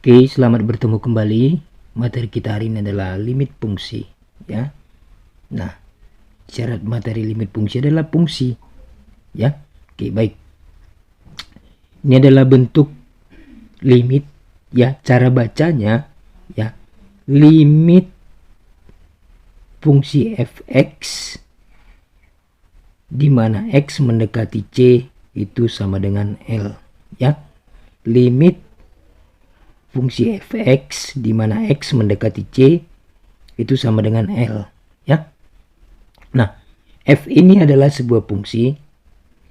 Oke, selamat bertemu kembali. Materi kita hari ini adalah limit fungsi, ya. Nah, syarat materi limit fungsi adalah fungsi, ya. Oke, baik. Ini adalah bentuk limit, ya. Cara bacanya, ya. Limit fungsi f(x) di mana x mendekati c itu sama dengan L, ya. Limit fungsi f(x) di mana x mendekati c itu sama dengan L, ya. Nah, f ini adalah sebuah fungsi,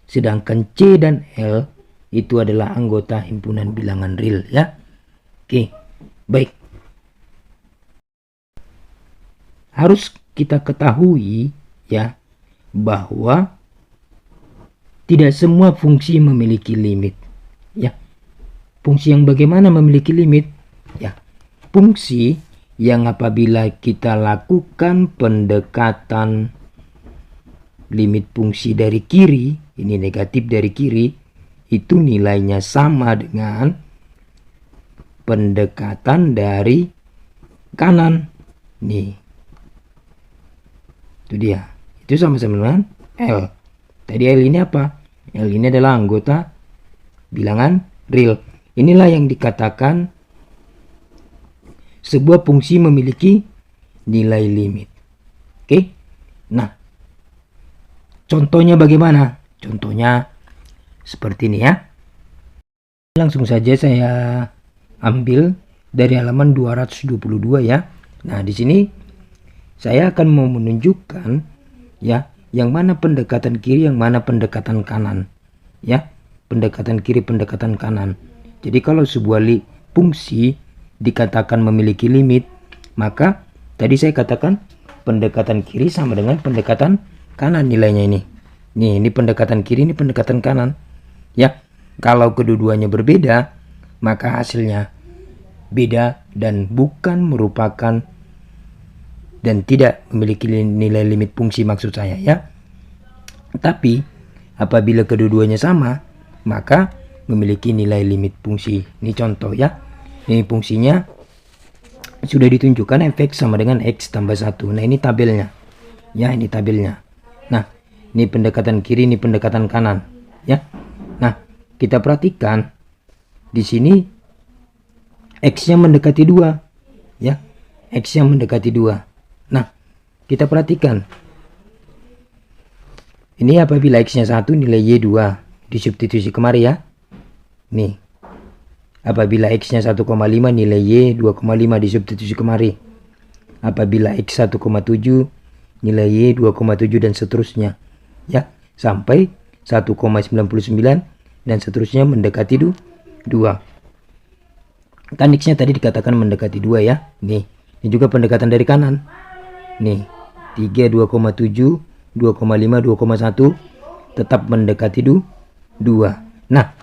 sedangkan c dan L itu adalah anggota himpunan bilangan real, ya. Oke, baik. Harus kita ketahui, ya, bahwa tidak semua fungsi memiliki limit, ya. Fungsi yang bagaimana memiliki limit? Ya, fungsi yang apabila kita lakukan pendekatan limit fungsi dari kiri, ini negatif dari kiri, itu nilainya sama dengan pendekatan dari kanan. Nih, itu dia. Itu sama-sama dengan L. Tadi L ini apa? L ini adalah anggota bilangan real. Inilah yang dikatakan sebuah fungsi memiliki nilai limit. Oke? Nah, contohnya bagaimana? Contohnya seperti ini, ya. Langsung saja saya ambil dari halaman 222, ya. Nah, di sini saya akan mau menunjukkan, ya, yang mana pendekatan kiri, yang mana pendekatan kanan, ya. Pendekatan kiri, pendekatan kanan. Jadi kalau sebuah fungsi dikatakan memiliki limit, maka tadi saya katakan pendekatan kiri sama dengan pendekatan kanan nilainya ini. Nih, ini pendekatan kiri, ini pendekatan kanan. Ya, kalau kedua-duanya berbeda, maka hasilnya beda dan bukan merupakan dan tidak memiliki nilai limit fungsi, maksud saya, ya. Tapi apabila kedua-duanya sama, maka memiliki nilai limit fungsi. Ini contoh, ya. Ini fungsinya sudah ditunjukkan f(x) sama dengan x tambah 1. Nah, ini tabelnya. Ya, ini tabelnya. Nah, ini pendekatan kiri, ini pendekatan kanan, ya. Nah, kita perhatikan di sini x-nya mendekati 2, ya. X-nya mendekati 2. Nah, kita perhatikan. Ini apabila x-nya 1 nilai y 2 disubstitusi kemari, ya. Nih, apabila x-nya 1,5 nilai y 2,5 disubstitusi kemari. Apabila x 1,7 nilai y 2,7 dan seterusnya, ya, sampai 1,99 dan seterusnya mendekati 2. Kan x-nya tadi dikatakan mendekati 2, ya. Nih, ini juga pendekatan dari kanan. Nih, 3, 2,7, 2,5, 2,1 tetap mendekati 2. Nah,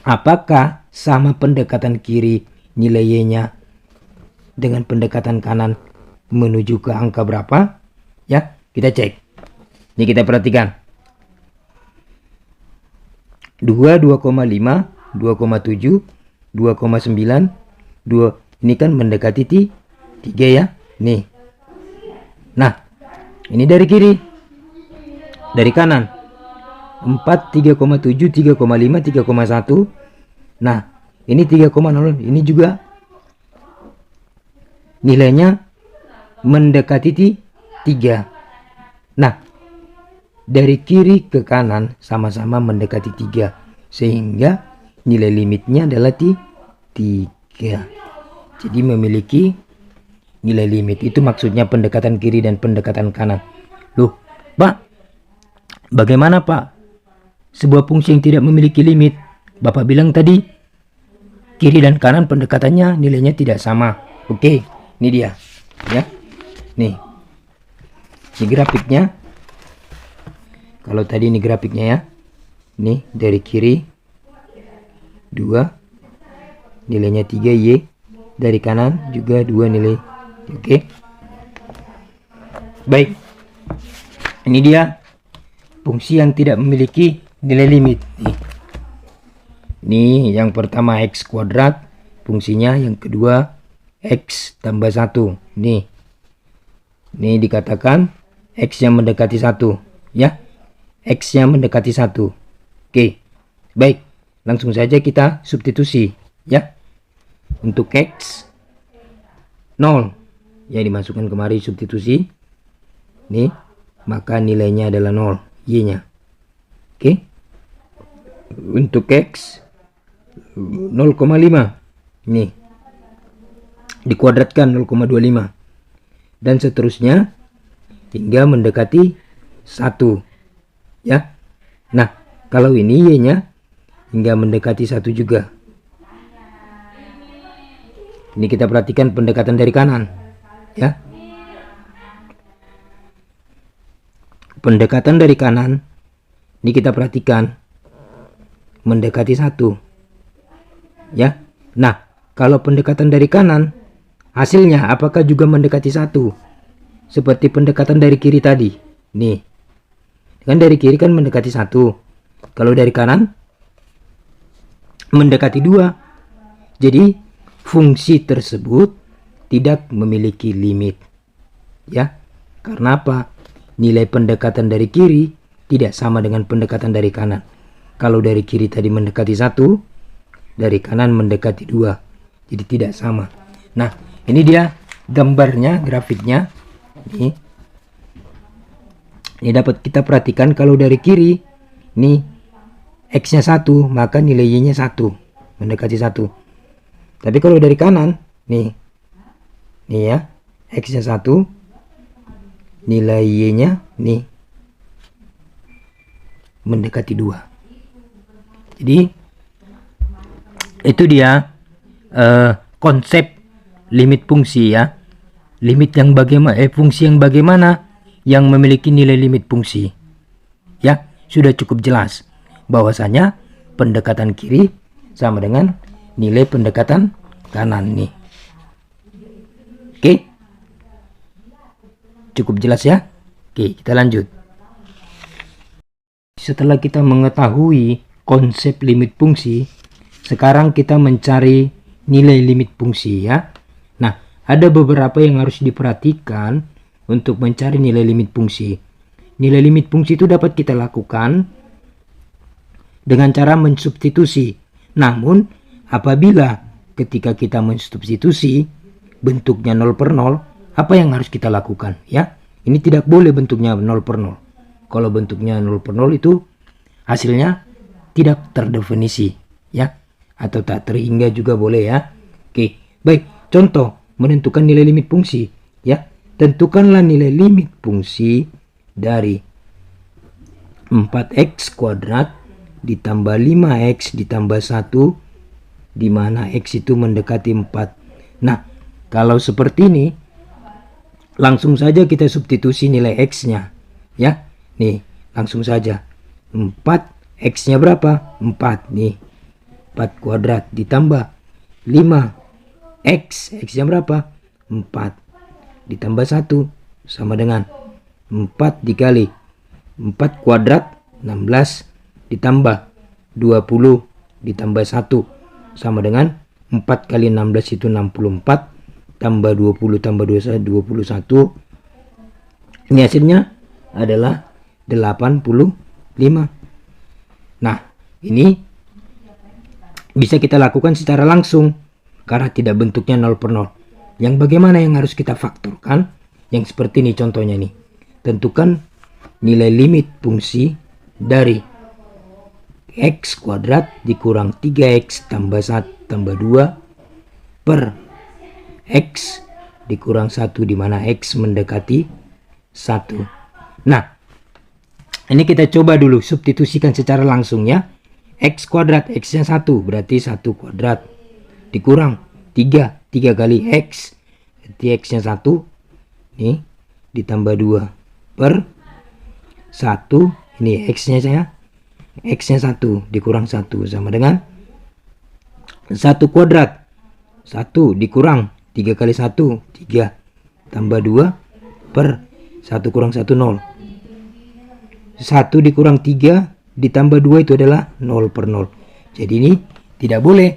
apakah sama pendekatan kiri nilai y-nya dengan pendekatan kanan menuju ke angka berapa? Ya, kita cek. Ini kita perhatikan. 2, 2,5, 2,7, 2,9, 2. Ini kan mendekati 3, ya. Nih. Nah, ini dari kiri. Dari kanan. 4, 3,7, 3,5, 3,1. Nah, ini 3,0. Ini juga nilainya mendekati 3. Nah, dari kiri ke kanan sama-sama mendekati 3. Sehingga nilai limitnya adalah 3. Jadi memiliki nilai limit. Itu maksudnya pendekatan kiri dan pendekatan kanan. Loh, Pak, bagaimana, Pak? Sebuah fungsi yang tidak memiliki limit. Bapak bilang tadi kiri dan kanan pendekatannya nilainya tidak sama. Oke, ini dia, ya. Nih, ini grafiknya. Kalau tadi ini grafiknya, ya. Nih, dari kiri 2 nilainya 3 y, dari kanan juga 2 nilai. Oke. Baik. Ini dia fungsi yang tidak memiliki nilai limit. Nih. Nih yang pertama X kuadrat fungsinya, yang kedua X tambah 1. Nih dikatakan X yang mendekati 1 ya. X yang mendekati 1. Oke, baik, langsung saja kita substitusi ya. Untuk X 0 ya, dimasukkan kemari substitusi nih, maka nilainya adalah 0, Y nya. Oke, untuk X 0,5 nih dikuadratkan 0,25 dan seterusnya hingga mendekati 1 ya. Nah, kalau ini Y nya hingga mendekati 1 juga. Ini kita perhatikan pendekatan dari kanan ya. Pendekatan dari kanan ini kita perhatikan mendekati 1 ya. Nah, kalau pendekatan dari kanan hasilnya apakah juga mendekati 1 seperti pendekatan dari kiri tadi? Nih kan dari kiri kan mendekati 1, kalau dari kanan mendekati 2. Jadi fungsi tersebut tidak memiliki limit ya. Karena apa? Nilai pendekatan dari kiri tidak sama dengan pendekatan dari kanan. Kalau dari kiri tadi mendekati 1, dari kanan mendekati 2, jadi tidak sama. Nah, ini dia gambarnya, grafiknya nih. Ini dapat kita perhatikan kalau dari kiri nih X nya 1, maka nilai Y nya 1, mendekati 1. Tapi kalau dari kanan nih ya, X nya 1, nilai Y nya nih mendekati 2. Jadi itu dia konsep limit fungsi ya. Limit yang bagaimana, fungsi yang bagaimana yang memiliki nilai limit fungsi ya. Sudah cukup jelas bahwasanya pendekatan kiri sama dengan nilai pendekatan kanan nih. Oke, cukup jelas ya. Oke, kita lanjut. Setelah kita mengetahui konsep limit fungsi, sekarang kita mencari nilai limit fungsi ya. Nah, ada beberapa yang harus diperhatikan untuk mencari nilai limit fungsi. Nilai limit fungsi itu dapat kita lakukan dengan cara mensubstitusi. Namun, apabila ketika kita mensubstitusi bentuknya 0/0, apa yang harus kita lakukan ya? Ini tidak boleh bentuknya 0/0. Kalau bentuknya 0/0 itu hasilnya tidak terdefinisi ya, atau tak terhingga juga boleh ya. Oke, baik, contoh menentukan nilai limit fungsi ya. Tentukanlah nilai limit fungsi dari 4x kuadrat ditambah 5x ditambah 1, di mana x itu mendekati 4. Nah, kalau seperti ini langsung saja kita substitusi nilai x nya ya. Nih, langsung saja 4, x nya berapa? 4 nih, 4 kuadrat ditambah 5x, x nya berapa? 4 ditambah 1 sama dengan 4 dikali 4 kuadrat 16 ditambah 20 ditambah 1 sama dengan 4 kali 16 itu 64 tambah 20 tambah 21 ini hasilnya adalah 85. Nah, ini bisa kita lakukan secara langsung karena tidak bentuknya 0/0. Yang bagaimana yang harus kita faktorkan? Yang seperti ini contohnya nih. Tentukan nilai limit fungsi dari x kuadrat dikurang 3x tambah 1 tambah 2 per x dikurang 1, di mana x mendekati 1. Nah, ini kita coba dulu substitusikan secara langsung ya. X kuadrat, x nya 1 berarti 1 kuadrat dikurang 3 kali x, berarti x nya 1 nih ditambah 2 per 1, ini x nya 1 dikurang 1 sama dengan 1 kuadrat, 1 dikurang 3 kali 1 3 tambah 2 per 1 kurang 1 0. 1 dikurang 3 ditambah 2 itu adalah 0/0. Jadi ini Tidak boleh.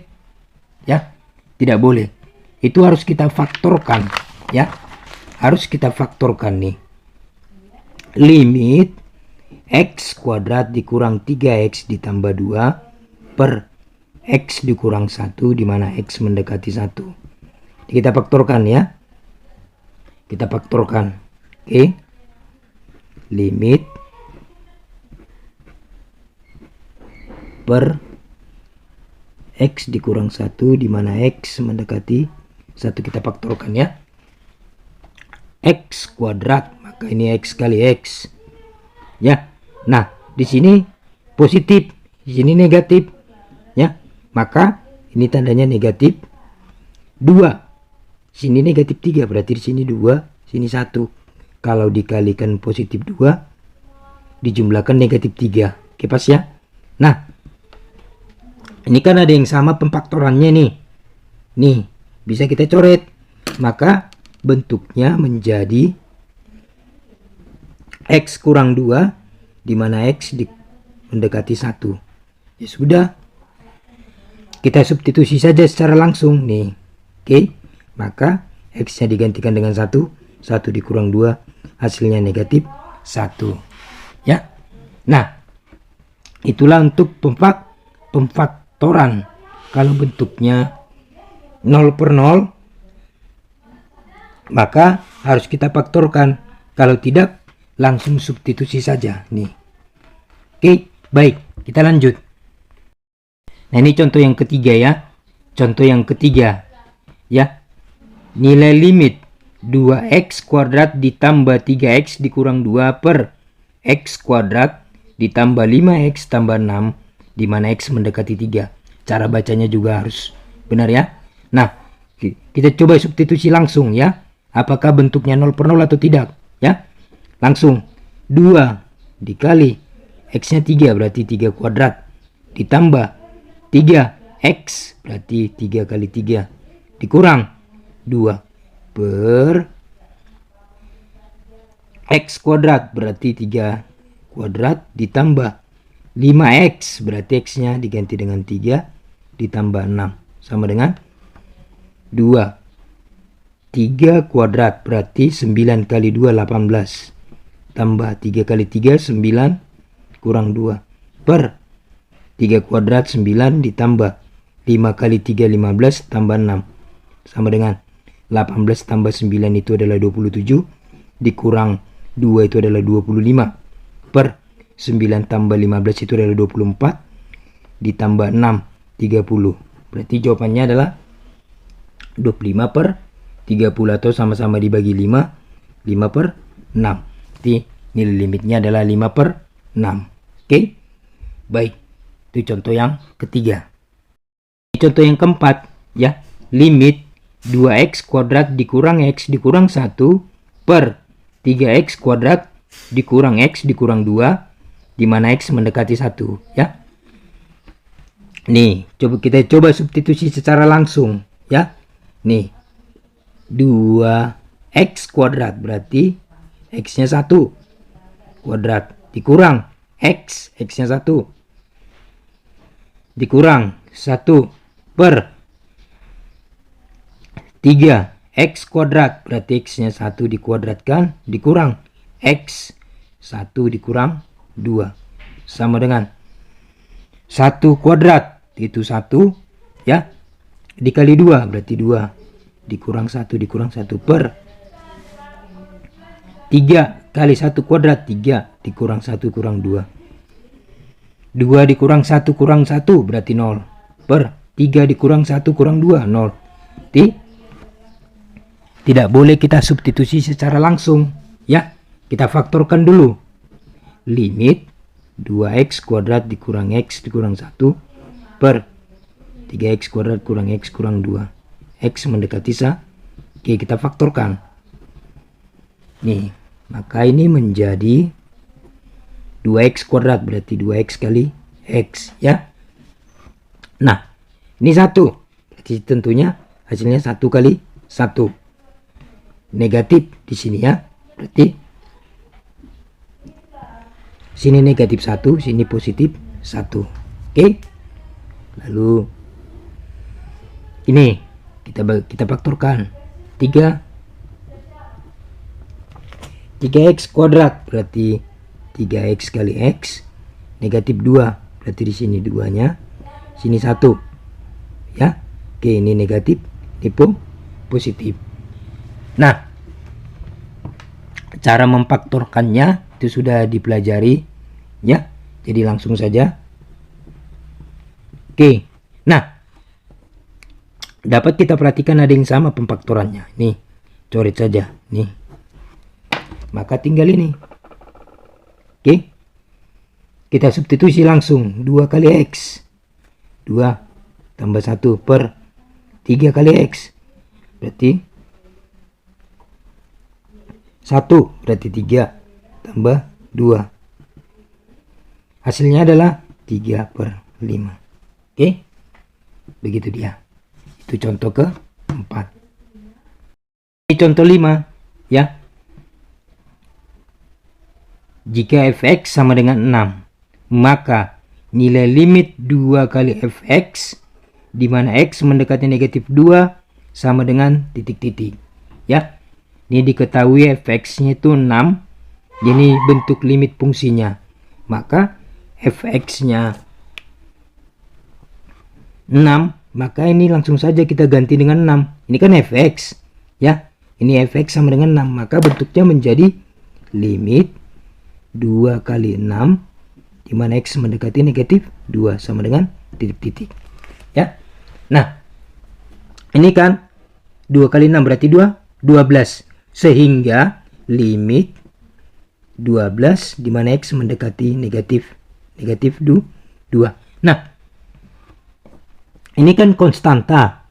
Ya, tidak boleh. Itu harus kita faktorkan. Ya, harus kita faktorkan nih. Limit X kuadrat dikurang 3X ditambah 2 per X dikurang 1, di mana X mendekati 1. Kita faktorkan ya. Kita faktorkan. Oke. Limit per X dikurang 1, di mana X mendekati 1. Kita faktorkan ya. X kuadrat, maka ini X kali X. Ya. Nah, di sini positif, di sini negatif. Ya. Maka ini tandanya negatif 2. Sini negatif 3, berarti di sini 2, sini 1. Kalau dikalikan positif 2, dijumlahkan negatif 3. Oke, pas ya. Nah, ini kan ada yang sama pemfaktorannya nih. Nih, bisa kita coret. Maka bentuknya menjadi X kurang 2, di mana X mendekati 1. Ya sudah. Kita substitusi saja secara langsung nih. Oke. Maka X-nya digantikan dengan 1. 1 dikurang 2, hasilnya negatif 1. Ya. Nah, itulah untuk pemfaktoran. Kalau bentuknya 0 per 0, maka harus kita faktorkan. Kalau tidak, langsung substitusi saja nih. Oke, baik, kita lanjut. Nah, ini contoh yang ketiga ya. Contoh yang ketiga ya. Nilai limit 2x kuadrat ditambah 3x dikurang 2 per x kuadrat ditambah 5x tambah 6, di mana x mendekati 3. Cara bacanya juga harus benar ya. Nah, kita coba substitusi langsung ya. Apakah bentuknya 0 per 0 atau tidak ya. Langsung 2 dikali x-nya 3, berarti 3 kuadrat, ditambah 3x, berarti 3 kali 3, dikurang 2 per x kuadrat, berarti 3 kuadrat, ditambah 5x, berarti x-nya diganti dengan 3, ditambah 6, sama dengan 2. 3 kuadrat, berarti 9 kali 2, 18. Tambah 3 kali 3, 9, kurang 2. Per 3 kuadrat, 9, ditambah 5 kali 3, 15, tambah 6. Sama dengan 18 tambah 9 itu adalah 27. Dikurang 2 itu adalah 25. Per 9 tambah 15 itu adalah 24. Ditambah 6, 30. Berarti jawabannya adalah 25 per 30, atau sama-sama dibagi 5, 5 per 6. Jadi nilai limitnya adalah 5 per 6. Oke, baik. Itu contoh yang ketiga. Contoh yang keempat ya. Limit 2x kuadrat dikurang x dikurang 1 per 3x kuadrat dikurang x dikurang 2, di mana x mendekati 1 ya. Nih, kita coba substitusi secara langsung ya. Nih, 2x kuadrat berarti x-nya 1 kuadrat dikurang x-nya 1 dikurang 1 per 3x kuadrat, berarti x-nya 1 dikuadratkan dikurang x 1 dikurang 2, sama dengan 1 kuadrat, itu 1 ya, dikali 2, berarti 2 dikurang 1 per 3 kali 1 kuadrat, 3 dikurang 1 kurang 2. 2 dikurang 1 kurang 1 berarti 0. Per 3 dikurang 1 kurang 2, 0. Tidak boleh kita substitusi secara langsung ya. Kita faktorkan dulu. Limit 2x kuadrat dikurang x dikurang 1 per 3x kuadrat kurang x kurang 2. X mendekati 1. Oke, kita faktorkan. Nih, maka ini menjadi 2x kuadrat, berarti 2x kali x ya. Nah, ini 1. Berarti tentunya hasilnya 1 kali 1. Negatif di sini ya. Berarti sini negatif 1, sini positif 1. Oke. Lalu Ini kita faktorkan 3x kuadrat berarti 3x kali x, negatif 2 berarti di sini 2 nya, sini 1 ya. Oke, ini negatif, ini positif. Nah, cara memfaktorkannya itu sudah dipelajari ya, jadi langsung saja. Oke, nah dapat kita perhatikan ada yang sama pemfaktorannya. Nih, coret saja nih, maka tinggal ini. Oke, kita substitusi langsung 2 kali x, 2 tambah 1 per 3 kali x berarti 1, berarti 3 tambah 2, hasilnya adalah 3 per 5. Oke, begitu dia. Itu contoh ke-4. Ini contoh 5 ya. Jika fx sama dengan 6, maka nilai limit 2 kali fx di mana x mendekati negatif 2 sama dengan titik-titik ya. Ini diketahui fx-nya itu 6, jadi bentuk limit fungsinya. Maka fx-nya 6, maka ini langsung saja kita ganti dengan 6. Ini kan fx ya. Ini fx sama dengan 6, maka bentuknya menjadi limit 2 kali 6 di mana x mendekati negatif 2 sama dengan titik-titik ya. Nah, ini kan 2 kali 6 berarti 12, sehingga limit 12 di mana x mendekati negatif 2. Nah, ini kan konstanta,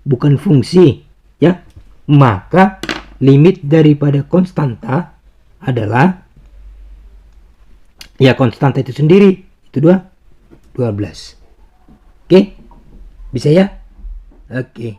bukan fungsi ya. Maka limit daripada konstanta adalah ya konstanta itu sendiri, itu 12. Oke, bisa ya? Oke.